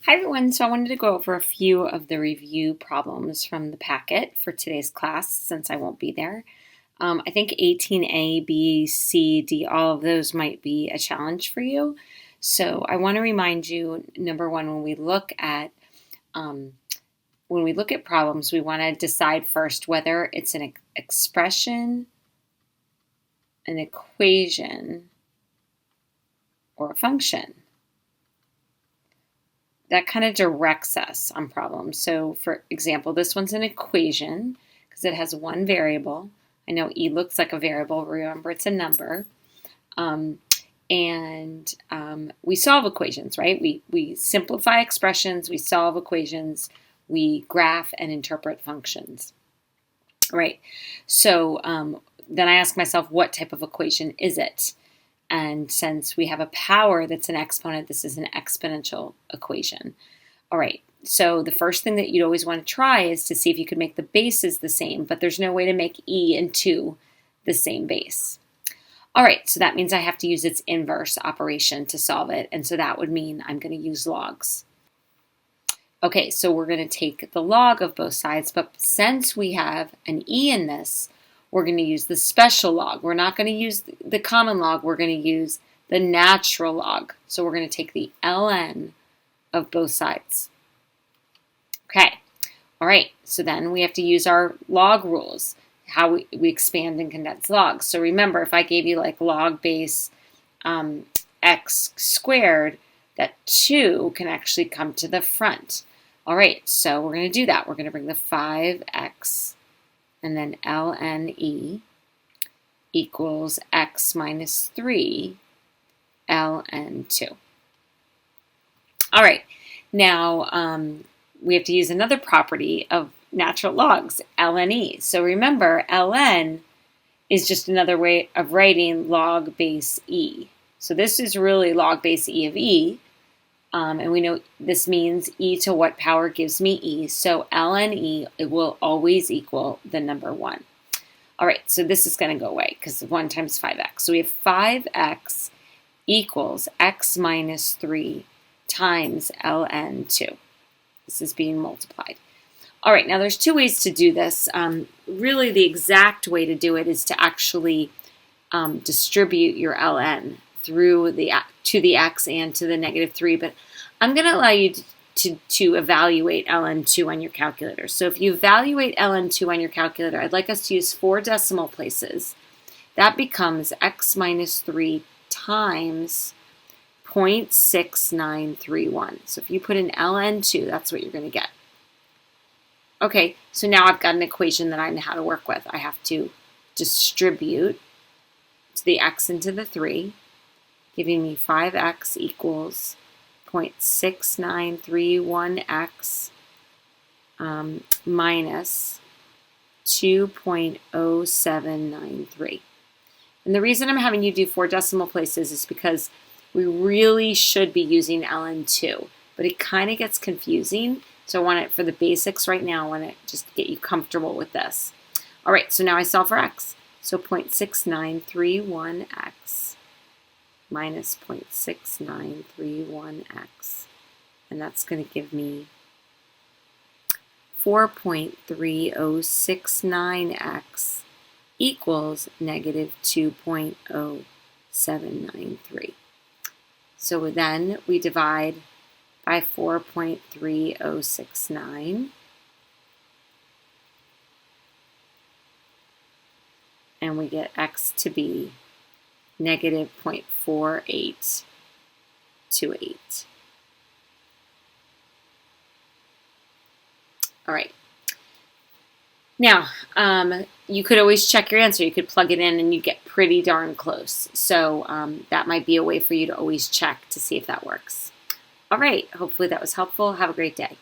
Hi everyone, so I wanted to go over a few of the review problems from the packet for today's class since I won't be there. I think 18A, B, C, D, all of those might be a challenge for you. So I want to remind you, number one, when we look at problems, we want to decide first whether it's an expression, an equation, or a function. That kind of directs us on problems. So for example, this one's an equation because it has one variable. I know E looks like a variable. Remember, it's a number. We solve equations, right? We simplify expressions, we solve equations, we graph and interpret functions, right? So then I ask myself, what type of equation is it? And since we have a power that's an exponent, this is an exponential equation. All right, so the first thing that you'd always want to try is to see if you could make the bases the same, but there's no way to make E and 2 the same base. All right, so that means I have to use its inverse operation to solve it, and so that would mean I'm going to use logs. Okay, so we're going to take the log of both sides, but since we have an E in this, we're going to use the special log. We're not going to use the common log. We're going to use the natural log. So we're going to take the ln of both sides. Okay. All right. So then we have to use our log rules, how we expand and condense logs. So remember, if I gave you like log base x squared, that 2 can actually come to the front. All right. So we're going to do that. We're going to bring the 5x and then ln e equals x minus 3 ln 2. All right, now we have to use another property of natural logs, ln e. So remember, ln is just another way of writing log base e. So this is really log base e of e. And we know this means e to what power gives me e. So ln e, it will always equal the number 1. All right, so this is going to go away because 1 times 5x. So we have 5x equals x minus 3 times ln 2. This is being multiplied. All right, now there's 2 ways to do this. Really, the exact way to do it is to actually distribute your ln through to the x and to the negative 3, but I'm going to allow you to evaluate ln2 on your calculator. So if you evaluate ln2 on your calculator, I'd like us to use 4 decimal places. That becomes x minus 3 times 0.6931. So if you put in ln2, that's what you're going to get. Okay, so now I've got an equation that I know how to work with. I have to distribute the x into the 3, giving me 5x equals 0.6931x minus 2.0793. And the reason I'm having you do 4 decimal places is because we really should be using ln2, but it kind of gets confusing. So I want it for the basics right now. I want to just get you comfortable with this. All right, so now I solve for x. So 0.6931x minus 0.6931x. And that's going to give me 4.3069x equals negative 2.0793. So then we divide by 4.3069. And we get x to be negative 0.4828. All right. Now, you could always check your answer. You could plug it in and you get pretty darn close. So that might be a way for you to always check to see if that works. All right. Hopefully that was helpful. Have a great day.